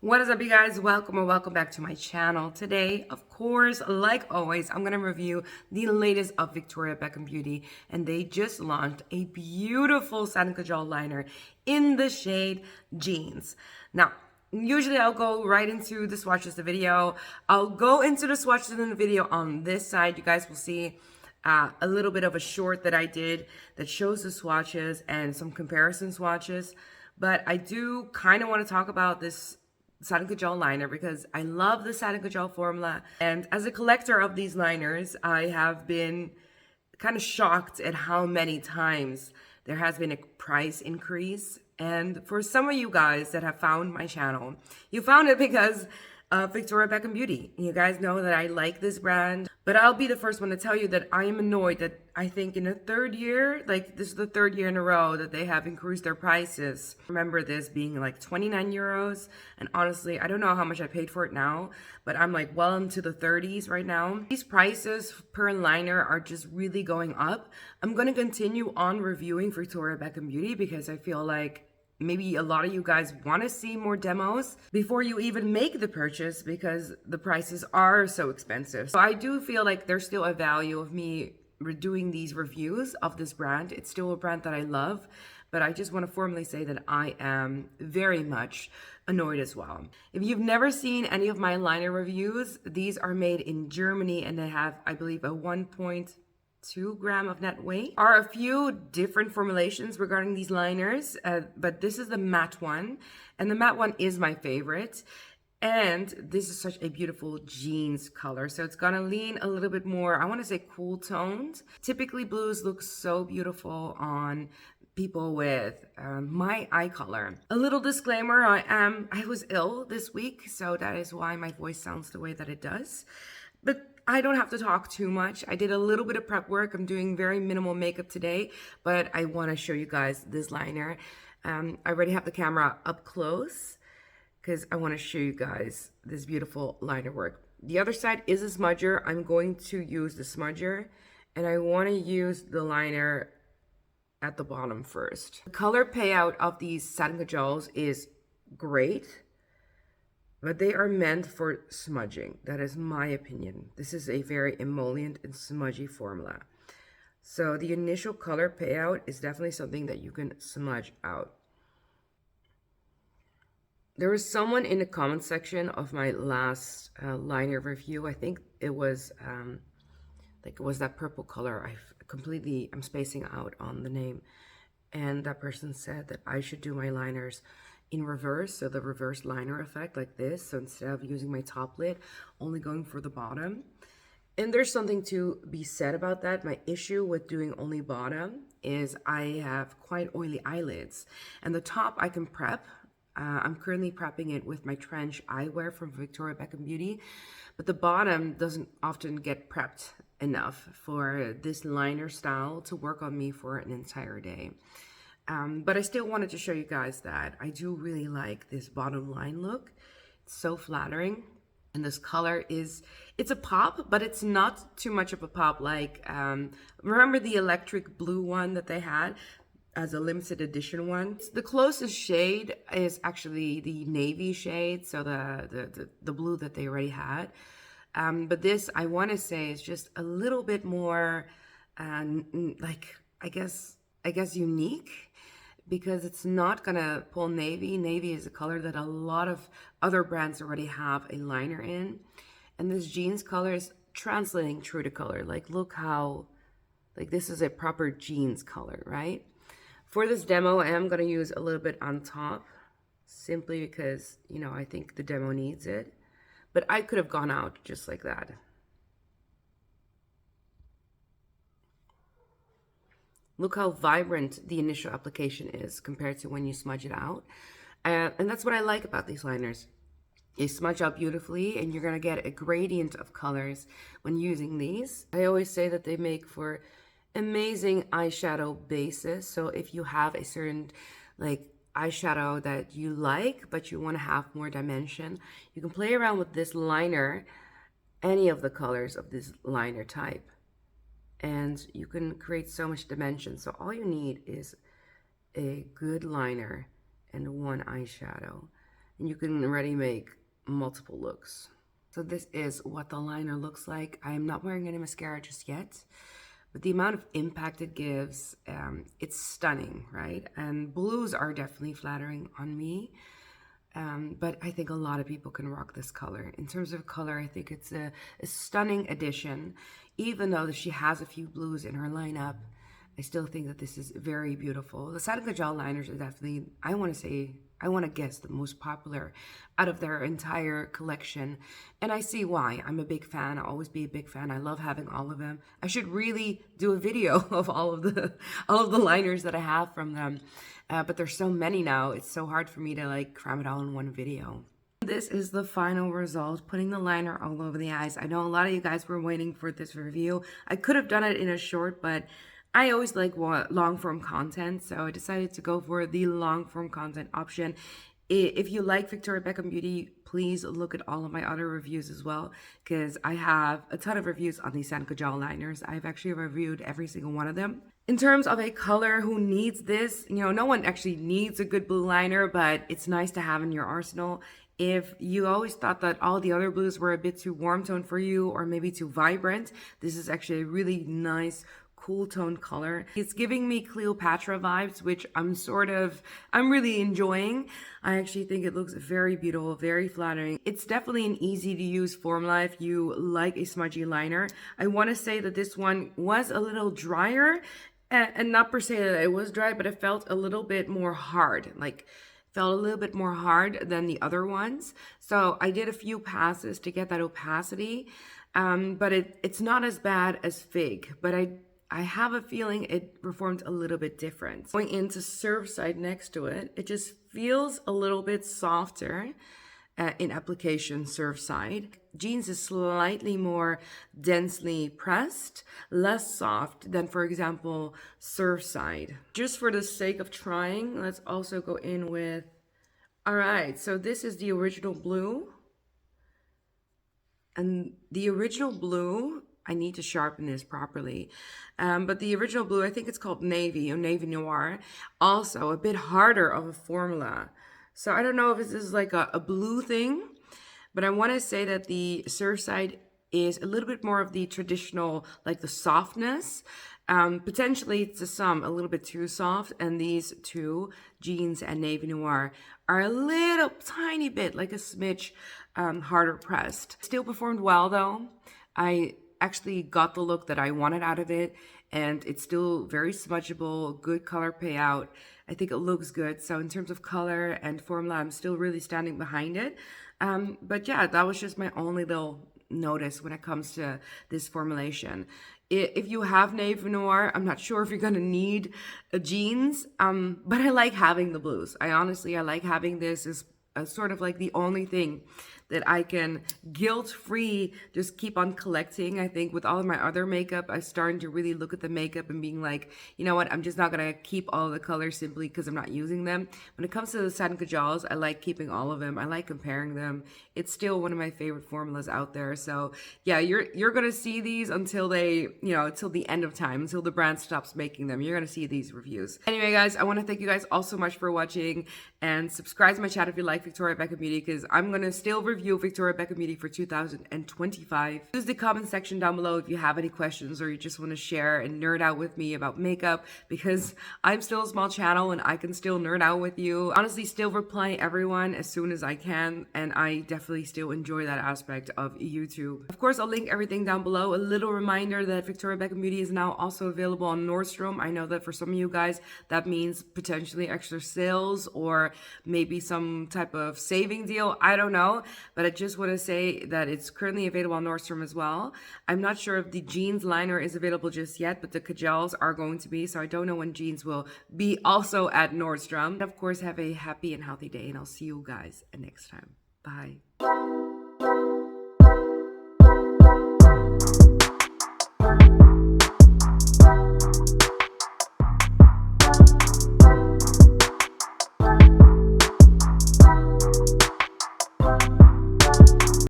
What is up, you guys? Welcome or welcome back to my channel. Today, of course, like always, I'm going to review the latest of Victoria Beckham Beauty, and they just launched a beautiful Satin Kajal liner in the shade Jeans. Now, usually I'll go right into the swatches of the video. I'll go into the swatches in the video on this side. You guys will see a little bit of a short that I did that shows the swatches and some comparison swatches. But I do kind of want to talk about this Satin Kajal liner because I love the Satin Kajal formula. And as a collector of these liners, I have been kind of shocked at how many times there has been a price increase. And for some of you guys that have found my channel, you found it because of Victoria Beckham Beauty. You guys know that I like this brand, but I'll be the first one to tell you that I am annoyed that I think in the third year, like this is the third year in a row that they have increased their prices. Remember this being like 29 euros. And honestly, I don't know how much I paid for it now, but I'm like well into the 30s right now. These prices per liner are just really going up. I'm going to continue on reviewing Victoria Beckham Beauty because I feel like maybe a lot of you guys want to see more demos before you even make the purchase because the prices are so expensive. So I do feel like there's still a value of me doing these reviews of this brand. It's still a brand that I love, but I just want to formally say that I am very much annoyed as well. If you've never seen any of my liner reviews, these are made in Germany and they have, I believe, a 1.2 gram of net weight. There are a few different formulations regarding these liners, but this is the matte one, and the matte one is my favorite. And this is such a beautiful jeans color, so it's gonna lean a little bit more, I want to say cool toned. Typically blues look so beautiful on people with my eye color. A little disclaimer, I was ill this week, so that is why my voice sounds the way that it does. But I don't have to talk too much. I did a little bit of prep work. I'm doing very minimal makeup today, but I want to show you guys this liner. I already have the camera up close because I want to show you guys this beautiful liner work. The other side is a smudger. I'm going to use the smudger, and I want to use the liner at the bottom first. The color payout of these Satin Kajals is great, but they are meant for smudging. That is my opinion. This is a very emollient and smudgy formula. So the initial color payout is definitely something that you can smudge out. There was someone in the comment section of my last liner review. I think it was that purple color. I'm spacing out on the name. And that person said that I should do my liners in reverse, so the reverse liner effect like this. So instead of using my top lid, only going for the bottom. And there's something to be said about that. My issue with doing only bottom is I have quite oily eyelids, and the top I can prep. I'm currently prepping it with my trench eyewear from Victoria Beckham Beauty, but the bottom doesn't often get prepped enough for this liner style to work on me for an entire day. But I still wanted to show you guys that I do really like this bottom line look. It's so flattering. And this color it's a pop, but it's not too much of a pop. Like, remember the electric blue one that they had as a limited edition one? The closest shade is actually the navy shade, so the blue that they already had. But this, I want to say, is just a little bit more, like, I guess unique, because it's not gonna pull navy. Navy is a color that a lot of other brands already have a liner in, and this jeans color is translating through the color. Like, look how, like, this is a proper jeans color, right? For this demo, I am gonna use a little bit on top, simply because, you know, I think the demo needs it, but I could have gone out just like that. Look how vibrant the initial application is compared to when you smudge it out. And that's what I like about these liners. They smudge out beautifully, and you're going to get a gradient of colors when using these. I always say that they make for amazing eyeshadow bases. So if you have a certain like eyeshadow that you like, but you want to have more dimension, you can play around with this liner, any of the colors of this liner type, and you can create so much dimension. So all you need is a good liner and one eyeshadow, and you can already make multiple looks. So this is what the liner looks like. I am not wearing any mascara just yet, but the amount of impact it gives, it's stunning, right? And blues are definitely flattering on me. But I think a lot of people can rock this color. In terms of color, I think it's a stunning addition. Even though she has a few blues in her lineup, I still think that this is very beautiful. The Satin Kajal liners are definitely, I want to guess, the most popular out of their entire collection. And I see why. I'm a big fan. I'll always be a big fan. I love having all of them. I should really do a video of all of the liners that I have from them. But there's so many now. It's so hard for me to like cram it all in one video. This is the final result, putting the liner all over the eyes. I know a lot of you guys were waiting for this review. I could have done it in a short, but I always like long form content, so I decided to go for the long form content option. If you like Victoria Beckham Beauty, please look at all of my other reviews as well, because I have a ton of reviews on these Satin Kajal liners. I've actually reviewed every single one of them. In terms of a color who needs this, you know, no one actually needs a good blue liner, but it's nice to have in your arsenal. If you always thought that all the other blues were a bit too warm tone for you or maybe too vibrant, this is actually a really nice cool tone color. It's giving me Cleopatra vibes, which I'm really enjoying. I actually think it looks very beautiful, very flattering. It's definitely an easy to use formula if you like a smudgy liner. I want to say that this one was a little drier, and not per se that it was dry, but it felt a little bit more hard, felt a little bit more hard than the other ones. So I did a few passes to get that opacity, but it's not as bad as Fig, but I have a feeling it performed a little bit different. Going into Surfside next to it, it just feels a little bit softer in application Surfside. Jeans is slightly more densely pressed, less soft than, for example, Surfside. Just for the sake of trying, let's also go in with, all right, so this is the original blue. And the original blue, I need to sharpen this properly. But the original blue, I think it's called Navy or Navy Noir, also a bit harder of a formula. So I don't know if this is like a blue thing, but I want to say that the Surfside is a little bit more of the traditional, like the softness. Potentially to some a little bit too soft, and these two, Jeans and Navy Noir, are a little tiny bit, like a smidge harder pressed. Still performed well though. I actually got the look that I wanted out of it, and it's still very smudgeable, good color payout. I think it looks good. So in terms of color and formula, I'm still really standing behind it. But yeah, that was just my only little notice when it comes to this formulation. If you have Navy Noir, I'm not sure if you're gonna need a jeans, but I like having the blues. I like having this as sort of like the only thing that I can guilt-free just keep on collecting. I think with all of my other makeup, I'm starting to really look at the makeup and being like, you know what, I'm just not gonna keep all the colors simply because I'm not using them. When it comes to the Satin Kajals, I like keeping all of them. I like comparing them. It's still one of my favorite formulas out there. So yeah, you're gonna see these until they, until the end of time, until the brand stops making them. You're gonna see these reviews. Anyway, guys, I want to thank you guys all so much for watching, and subscribe to my channel if you like Victoria Beckham Beauty, because I'm gonna still review Victoria Beckham Beauty for 2025. Use the comment section down below if you have any questions or you just want to share and nerd out with me about makeup, because I'm still a small channel and I can still nerd out with you. Honestly, still reply everyone as soon as I can, and I definitely still enjoy that aspect of YouTube. Of course, I'll link everything down below. A little reminder that Victoria Beckham Beauty is now also available on Nordstrom. I know that for some of you guys, that means potentially extra sales or maybe some type of saving deal. I don't know, but I just want to say that it's currently available on Nordstrom as well. I'm not sure if the jeans liner is available just yet, but the Kajals are going to be, so I don't know when jeans will be also at Nordstrom. And of course, have a happy and healthy day, and I'll see you guys next time. Bye.